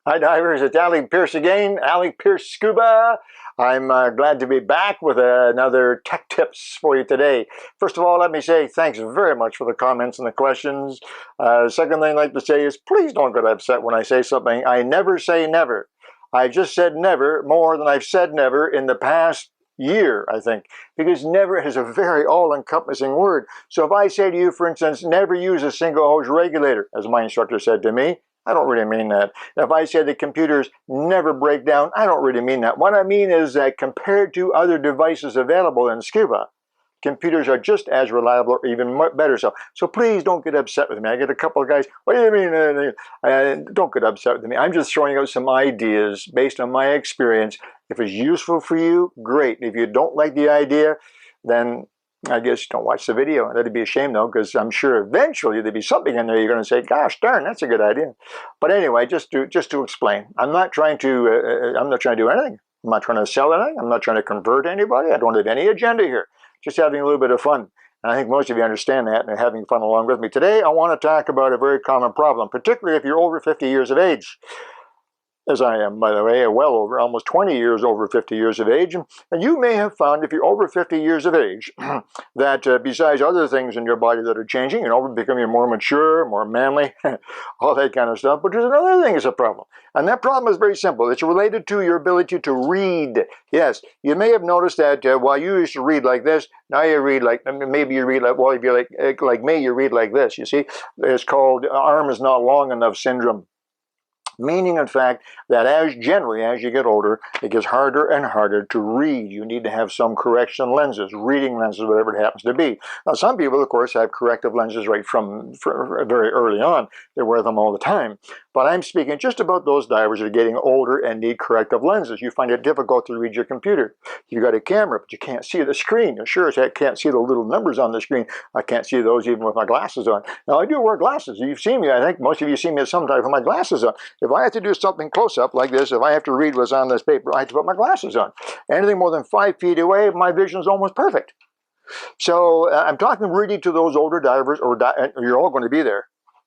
Hi divers, it's Alec Peirce again, Alec Peirce Scuba. I'm glad to be back with another tech tips for you today. First of all, let me say thanks very much for the comments and the questions. Second thing I'd like to say is please don't get upset when I say something. I never say never. I just said never more than I've said never in the past year, I think, because never is a very all-encompassing word. So if I say to you, for instance, never use a single hose regulator, as my instructor said to me, I don't really mean that. If I say the computers never break down, I don't really mean that. What I mean is that compared to other devices available in Scuba, computers are just as reliable or even better so. So please don't get upset with me. I get a couple of guys, what do you mean? Don't get upset with me. I'm just throwing out some ideas based on my experience. If it's useful for you, great. If you don't like the idea, then I guess don't watch the video. That'd be a shame though, because I'm sure eventually there'd be something in there you're going to say, gosh darn, that's a good idea. But anyway, just to explain, I'm not trying to do anything. I'm not trying to sell anything. I'm not trying to convert anybody. I don't have any agenda here. Just having a little bit of fun. And I think most of you understand that and are having fun along with me. Today, I want to talk about a very common problem, particularly if you're over 50 years of age. As I am, by the way, well over, almost 20 years over 50 years of age. And you may have found, if you're over 50 years of age, that besides other things in your body that are changing, becoming more mature, more manly, all that kind of stuff, but there's another thing that's a problem. And that problem is very simple. It's related to your ability to read. Yes, you may have noticed that while you used to read like this, now you read like, maybe you read like, well, if you're like me, you read like this, you see? It's called arm is not long enough syndrome. Meaning, in fact, that generally as you get older, it gets harder and harder to read. You need to have some correction lenses, reading lenses, whatever it happens to be. Now, some people, of course, have corrective lenses right from very early on. They wear them all the time. But I'm speaking just about those divers that are getting older and need corrective lenses. You find it difficult to read your computer. You got a camera, but you can't see the screen. You sure as heck can't see the little numbers on the screen. I can't see those even with my glasses on. Now, I do wear glasses. You've seen me. I think most of you see me at some time with my glasses on. If I have to do something close up like this, if I have to read what's on this paper, I have to put my glasses on. Anything more than 5 feet away, my vision is almost perfect. So I'm talking really to those older divers, you're all going to be there.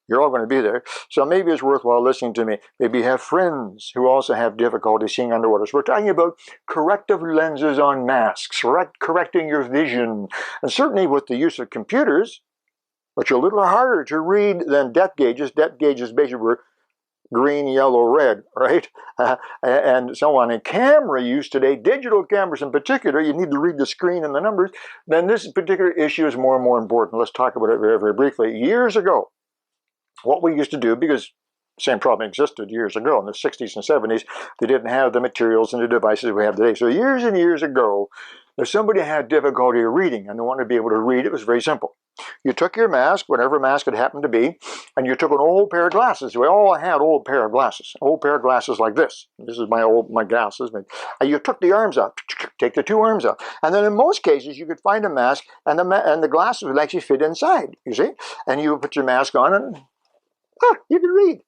You're all going to be there. So maybe it's worthwhile listening to me. Maybe you have friends who also have difficulty seeing underwater. So we're talking about corrective lenses on masks, correcting your vision. And certainly with the use of computers, which are a little harder to read than depth gauges. Depth gauges basically were green, yellow, red, right? And so on. And camera use today, digital cameras in particular, you need to read the screen and the numbers. Then this particular issue is more and more important. Let's talk about it very, very briefly. Years ago, what we used to do, because the same problem existed years ago in the 60s and 70s, they didn't have the materials and the devices we have today. So years and years ago, if somebody had difficulty reading and they wanted to be able to read, it was very simple. You took your mask, whatever mask it happened to be, and you took an old pair of glasses. We all had old pair of glasses like this. This is my glasses. And you took the arms off, take the two arms off. And then in most cases, you could find a mask and the glasses would actually fit inside, you see? And you put your mask on and you can read.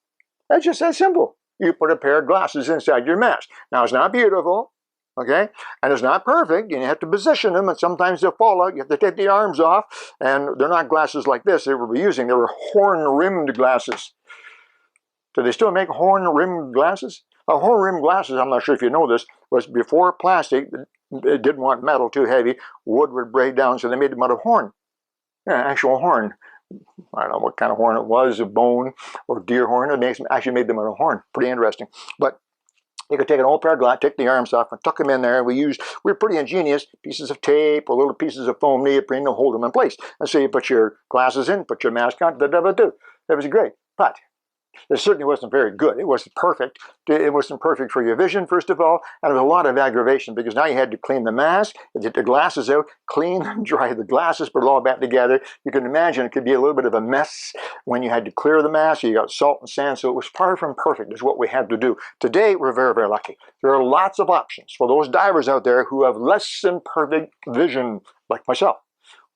That's just that simple. You put a pair of glasses inside your mask. Now, it's not beautiful, okay? And it's not perfect. You have to position them, and sometimes they'll fall out. You have to take the arms off, and they're not glasses like this they were using. They were horn-rimmed glasses. Do they still make horn-rimmed glasses? Horn-rimmed glasses, I'm not sure if you know this, was before plastic. It didn't want metal too heavy. Wood would break down, so they made them out of horn. Yeah, actual horn. I don't know what kind of horn it was, a bone or deer horn. It actually made them out of horn. Pretty interesting. But you could take an old pair of glasses, take the arms off, and tuck them in there. And we were pretty ingenious, pieces of tape or little pieces of foam neoprene to hold them in place. And so you put your glasses in, put your mask on, that was great. But it certainly wasn't very good. It wasn't perfect. It wasn't perfect for your vision, first of all, and there was a lot of aggravation because now you had to clean the mask, get the glasses out, clean and dry the glasses, put it all back together. You can imagine it could be a little bit of a mess when you had to clear the mask. You got salt and sand, so it was far from perfect is what we had to do. Today, we're very, very lucky. There are lots of options for those divers out there who have less than perfect vision, like myself.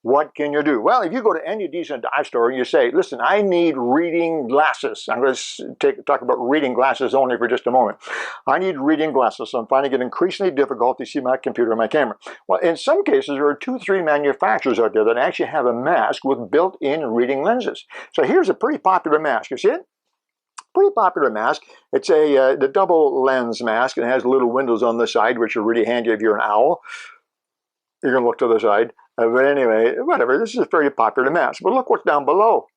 What can you do? Well, if you go to any decent dive store and you say, listen, I need reading glasses. I'm going to talk about reading glasses only for just a moment. I need reading glasses. So I'm finding it increasingly difficult to see my computer and my camera. Well, in some cases, there are 2 or 3 manufacturers out there that actually have a mask with built-in reading lenses. So here's a pretty popular mask. You see it? pretty popular mask. It's the double lens mask, and it has little windows on the side, which are really handy if you're an owl. You're going to look to the side. But anyway, whatever, this is a very popular mask. But look what's down below.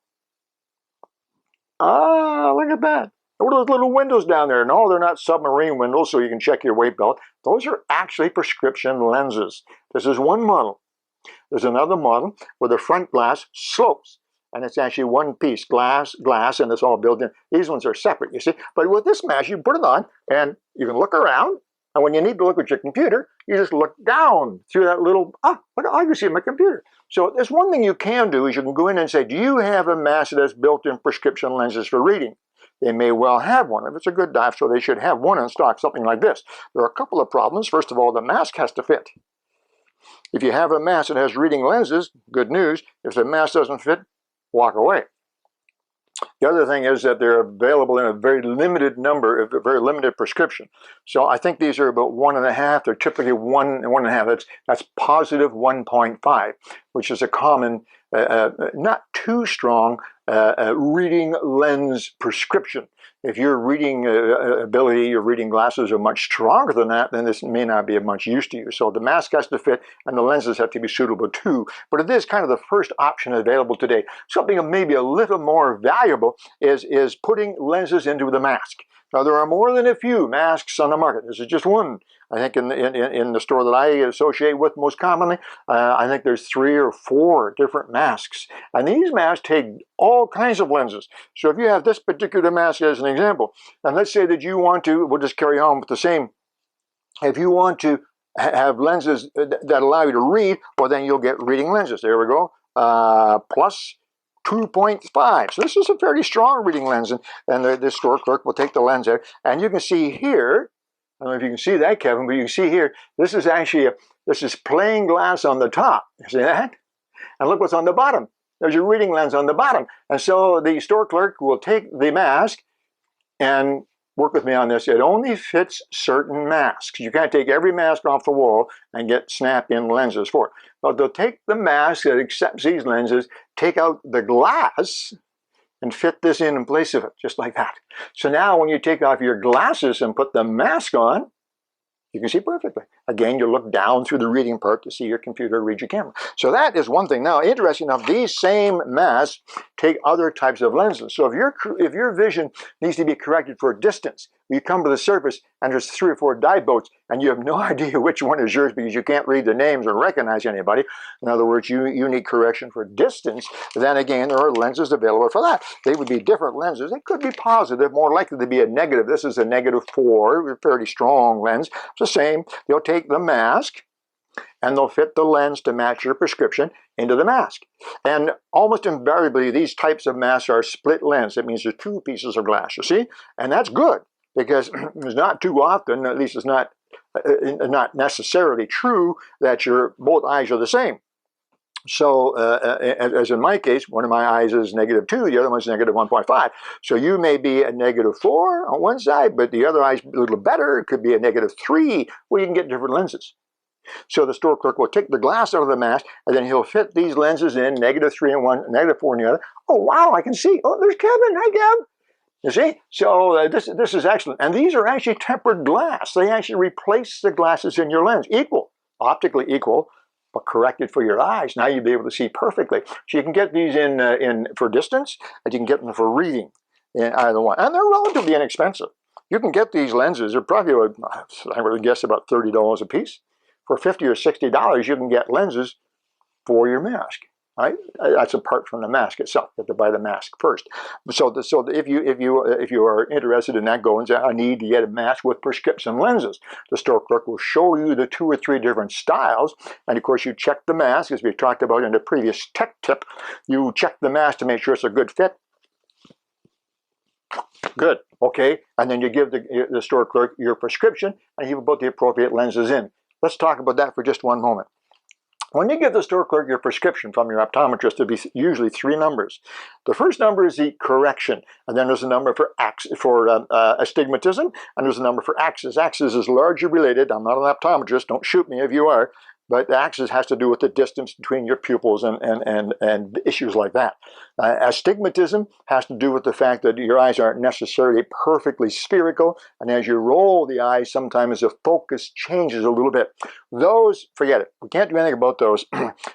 Ah, look at that. What are those little windows down there? No, they're not submarine windows, so you can check your weight belt. Those are actually prescription lenses. This is one model. There's another model where the front glass slopes, and it's actually one piece, glass, and it's all built in. These ones are separate, you see. But with this mask, you put it on, and you can look around, and when you need to look at your computer, you just look down through that little, what I can see my computer. So there's one thing you can do is you can go in and say, do you have a mask that has built-in prescription lenses for reading? They may well have one. If it's a good dive, so they should have one in stock, something like this. There are a couple of problems. First of all, the mask has to fit. If you have a mask that has reading lenses, good news. If the mask doesn't fit, walk away. The other thing is that they're available in a very limited number, a very limited prescription. So I think these are about 1.5. They're typically 1.5. That's positive 1.5, which is a common, not too strong reading lens prescription. If your reading ability, your reading glasses are much stronger than that, then this may not be of much use to you. So the mask has to fit, and the lenses have to be suitable too. But it is kind of the first option available today. Something maybe a little more valuable is putting lenses into the mask. Now, there are more than a few masks on the market. This is just one. I think in the store that I associate with most commonly, I think there's 3 or 4 different masks. And these masks take all kinds of lenses. So if you have this particular mask as an example, and let's say that you want to, we'll just carry on with the same, if you want to have lenses that allow you to read, well, then you'll get reading lenses. There we go. Plus 2.5. So this is a fairly strong reading lens, and the store clerk will take the lens out, and you can see here, I don't know if you can see that, Kevin, but you can see here, this is actually this is plain glass on the top. You see that? And look what's on the bottom. There's your reading lens on the bottom. And so the store clerk will take the mask, and work with me on this, it only fits certain masks. You can't take every mask off the wall and get snap-in lenses for it. But they'll take the mask that accepts these lenses, take out the glass, and fit this in place of it, just like that. So now when you take off your glasses and put the mask on, you can see perfectly. Again, you look down through the reading part to see your computer read your camera. So that is one thing. Now, interesting enough, these same masks take other types of lenses. So if your vision needs to be corrected for distance, you come to the surface and there's 3 or 4 dive boats and you have no idea which one is yours because you can't read the names or recognize anybody. In other words, you need correction for distance. Then again, there are lenses available for that. They would be different lenses. They could be positive, more likely to be a negative. This is a -4, a fairly strong lens. It's the same. They'll take the mask and they'll fit the lens to match your prescription into the mask. And almost invariably, these types of masks are split lens. That means there's 2 pieces of glass, you see? And that's good because it's not too often, at least it's not necessarily true, that your both eyes are the same. So as in my case, one of my eyes is -2, the other one's -1.5. So you may be a -4 on one side, but the other eye's a little better. It could be a -3. Well, you can get different lenses. So the store clerk will take the glass out of the mask, and then he'll fit these lenses in, -3 in one, -4 in the other. Oh, wow, I can see. Oh, there's Kevin. Hi, Kev. You see? So this is excellent. And these are actually tempered glass. They actually replace the glasses in your lens. Equal, optically equal, but corrected for your eyes. Now you'll be able to see perfectly. So you can get these in for distance, and you can get them for reading in either one. And they're relatively inexpensive. You can get these lenses. They're probably, I would guess, about $30 a piece. For $50 or $60, you can get lenses for your mask. Right? That's apart from the mask itself. You have to buy the mask first. So if you are interested in that, go and say, I need to get a mask with prescription lenses. The store clerk will show you the 2 or 3 different styles, and of course you check the mask, as we talked about in the previous tech tip. You check the mask to make sure it's a good fit. Good, okay, and then you give the store clerk your prescription, and he will put the appropriate lenses in. Let's talk about that for just one moment. When you give the store clerk your prescription from your optometrist, there'll be usually 3 numbers. The first number is the correction, and then there's a number for astigmatism, and there's a number for axis. Axis is largely related. I'm not an optometrist. Don't shoot me if you are. but the axis has to do with the distance between your pupils and issues like that. Astigmatism has to do with the fact that your eyes aren't necessarily perfectly spherical, and as you roll the eyes, sometimes the focus changes a little bit. Those, forget it. We can't do anything about those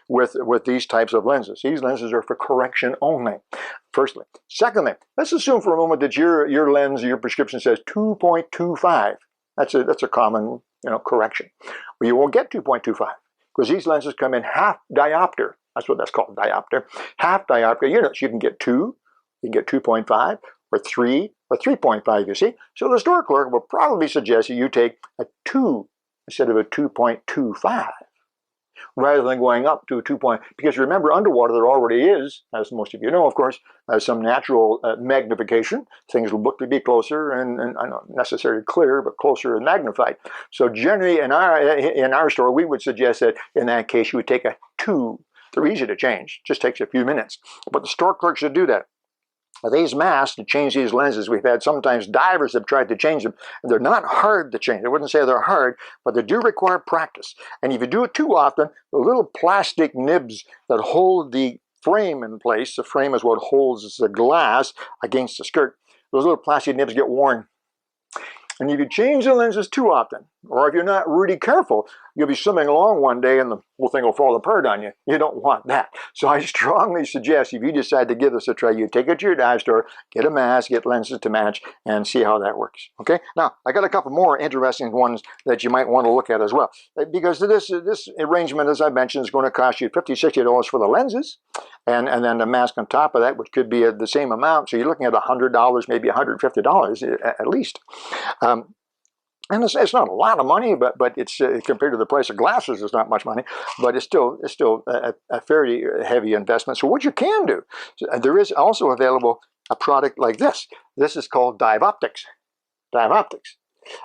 with these types of lenses. These lenses are for correction only, firstly. Secondly, let's assume for a moment that your lens, your prescription says 2.25. That's a common correction. Well, you won't get 2.25 because these lenses come in half diopter. That's what that's called, diopter. Half diopter units. You can get 2, you can get 2.5, or 3, or 3.5, you see. So the store clerk will probably suggest that you take a 2 instead of a 2.25, rather than going up to a 2. Because remember, underwater there already is, as most of you know, of course, some natural magnification. Things will look to be closer and not necessarily clear, but closer and magnified. So generally in our store, we would suggest that in that case you would take a 2. They're easy to change, just takes a few minutes. But the store clerk should do that. These masks, to change these lenses, we've had sometimes divers have tried to change them. They're not hard to change. I wouldn't say they're hard, but they do require practice. And if you do it too often, the little plastic nibs that hold the frame in place, the frame is what holds the glass against the skirt, those little plastic nibs get worn. And if you change the lenses too often, or if you're not really careful, you'll be swimming along one day and the whole thing will fall apart on you. You don't want that. So I strongly suggest if you decide to give this a try, you take it to your dive store, get a mask, get lenses to match, and see how that works. Okay? Now, I got a couple more interesting ones that you might want to look at as well. Because this arrangement, as I mentioned, is going to cost you $50, $60 for the lenses, and then the mask on top of that, which could be the same amount. So you're looking at $100, maybe $150 at least. And it's not a lot of money, but it's compared to the price of glasses, it's not much money. But it's still a fairly heavy investment. So what you can do, there is also available a product like this. This is called Dive Optics. Dive Optics,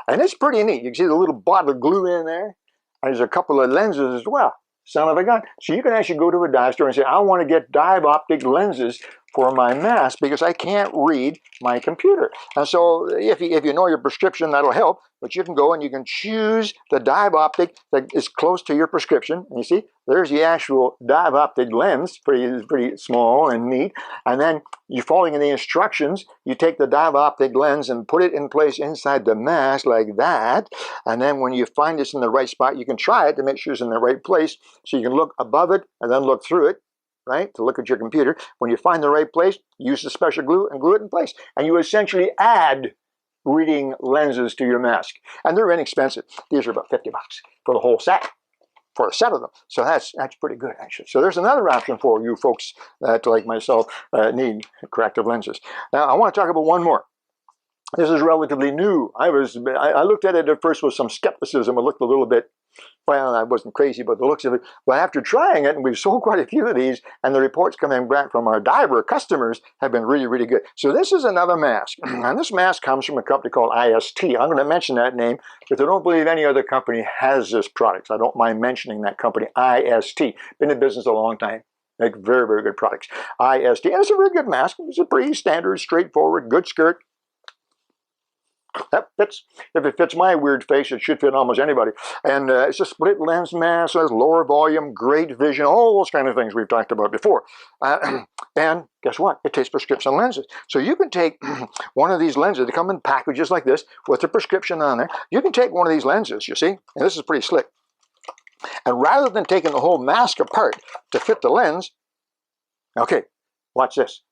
and it's pretty neat. You can see the little bottle of glue in there. And there's a couple of lenses as well. Son of a gun. So you can actually go to a dive store and say, I want to get dive optic lenses for my mask because I can't read my computer. And so if you know your prescription, that'll help. But you can go and you can choose the dive optic that is close to your prescription. And you see, there's the actual dive optic lens, pretty small and neat. And then you're following the instructions. You take the dive optic lens and put it in place inside the mask like that. And then when you find it's in the right spot, you can try it to make sure it's in the right place. So you can look above it and then look through it, right, to look at your computer. When you find the right place, use the special glue and glue it in place. And you essentially add reading lenses to your mask. And they're inexpensive. These are about $50 for the whole set, for a set of them. So that's pretty good, actually. So there's another option for you folks that, like myself, need corrective lenses. Now, I want to talk about one more. This is relatively new. I looked at it at first with some skepticism. It looked a little bit, well, I wasn't crazy about the looks of it. But after trying it, and we've sold quite a few of these, and the reports coming back from our diver customers have been really, really good. So this is another mask. And this mask comes from a company called IST. I'm going to mention that name because I don't believe any other company has this product. So I don't mind mentioning that company, IST. Been in business a long time. Make very, very good products. IST. And it's a very good mask. It's a pretty standard, straightforward, good skirt. That fits. If it fits my weird face, it should fit almost anybody. And it's a split lens mask, has lower volume, great vision, all those kind of things we've talked about before. And guess what? It takes prescription lenses. So you can take one of these lenses. They come in packages like this with a prescription on there. You can take one of these lenses, you see, and this is pretty slick. And rather than taking the whole mask apart to fit the lens, okay, watch this.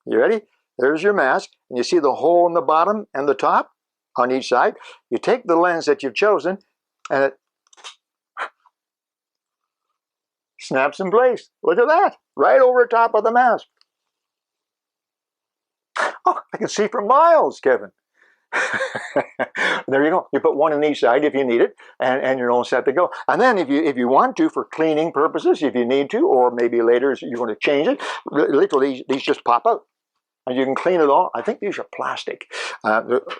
You ready? There's your mask, and you see the hole in the bottom and the top on each side. You take the lens that you've chosen, and it snaps in place. Look at that, right over top of the mask. Oh, I can see for miles, Kevin. There you go. You put one on each side if you need it, and you're all set to go. And then if you want to, for cleaning purposes, if you need to, or maybe later you're going to change it, literally these just pop out. And you can clean it all. I think these are plastic.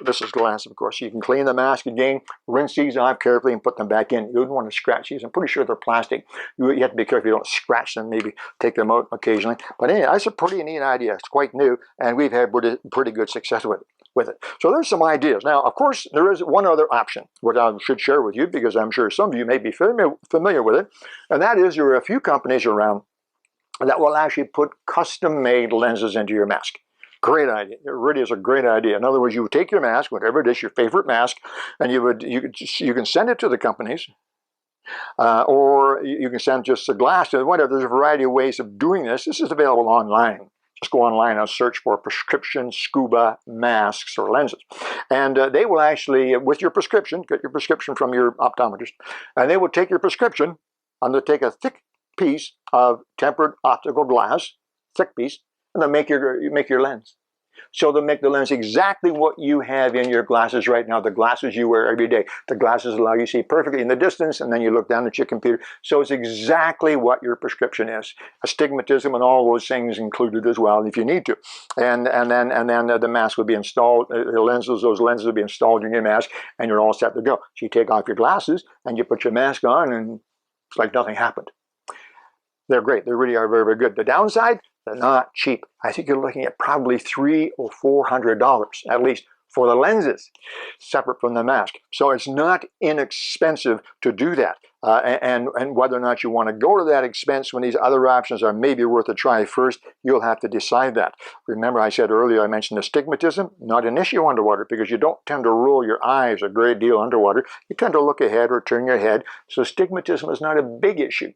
This is glass, of course. You can clean the mask again, rinse these off carefully, and put them back in. You don't want to scratch these. I'm pretty sure they're plastic. You have to be careful you don't scratch them, maybe take them out occasionally. But anyway, that's a pretty neat idea. It's quite new, and we've had pretty good success with it. with it. So there's some ideas. Now, of course, there is one other option, which I should share with you because I'm sure some of you may be familiar with it, and that is there are a few companies around that will actually put custom-made lenses into your mask. Great idea. It really is a great idea. In other words, you would take your mask, whatever it is, your favorite mask, and you can send it to the companies, or you can send just a glass to whatever. There's a variety of ways of doing this. This is available online. Just go online and search for prescription scuba masks or lenses. And they will actually, with your prescription, get your prescription from your optometrist, and they will take your prescription and they'll take a thick piece of tempered optical glass, thick piece, and they'll make your lens. So they'll make the lens exactly what you have in your glasses right now, the glasses you wear every day. The glasses allow you to see perfectly in the distance, and then you look down at your computer. So it's exactly what your prescription is. Astigmatism and all those things included as well, if you need to. And then the mask will be installed, those lenses will be installed in your mask, and you're all set to go. So you take off your glasses, and you put your mask on, and it's like nothing happened. They're great. They really are very, very good. The downside, they're not cheap. I think you're looking at probably $300 or $400 at least for the lenses, separate from the mask. So it's not inexpensive to do that. And whether or not you want to go to that expense when these other options are maybe worth a try first, you'll have to decide that. Remember I said earlier, I mentioned astigmatism, not an issue underwater because you don't tend to roll your eyes a great deal underwater. You tend to look ahead or turn your head. So astigmatism is not a big issue.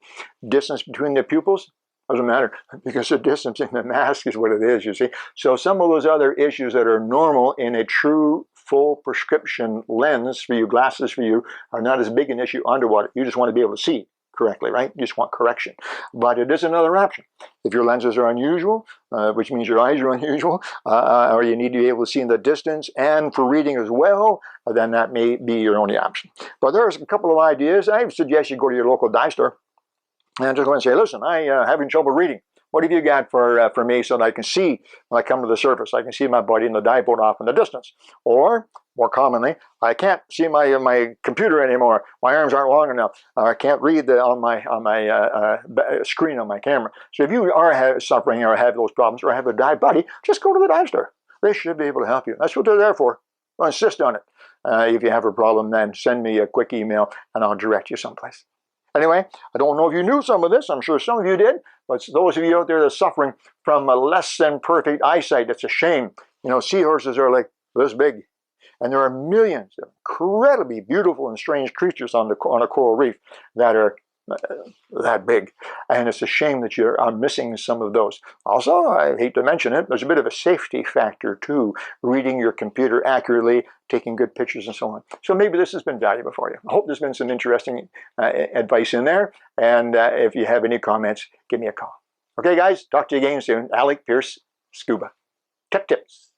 Distance between the pupils, doesn't matter because the distance in the mask is what it is, you see. So some of those other issues that are normal in a true full prescription lens for you, glasses for you, are not as big an issue underwater. You just want to be able to see correctly, right? You just want correction. But it is another option. If your lenses are unusual, which means your eyes are unusual, or you need to be able to see in the distance and for reading as well, then that may be your only option. But there's a couple of ideas. I suggest you go to your local dye store and just go and say, listen, I'm having trouble reading. What have you got for me so that I can see when I come to the surface? I can see my body and the dye boat off in the distance. Or, more commonly, I can't see my computer anymore. My arms aren't long enough. I can't read on my screen on my camera. So if you are suffering or have those problems or have a dye body, just go to the dye store. They should be able to help you. That's what they're there for. I'll insist on it. If you have a problem, then send me a quick email and I'll direct you someplace. Anyway, I don't know if you knew some of this. I'm sure some of you did. But those of you out there that are suffering from a less than perfect eyesight, it's a shame. You know, seahorses are like this big. And there are millions of incredibly beautiful and strange creatures on a coral reef that are that big. And it's a shame that you are missing some of those. Also, I hate to mention it, there's a bit of a safety factor too, reading your computer accurately, taking good pictures and so on. So maybe this has been valuable for you. I hope there's been some interesting advice in there. And if you have any comments, give me a call. Okay, guys, talk to you again soon. Alec, Peirce, Scuba. Tech Tips.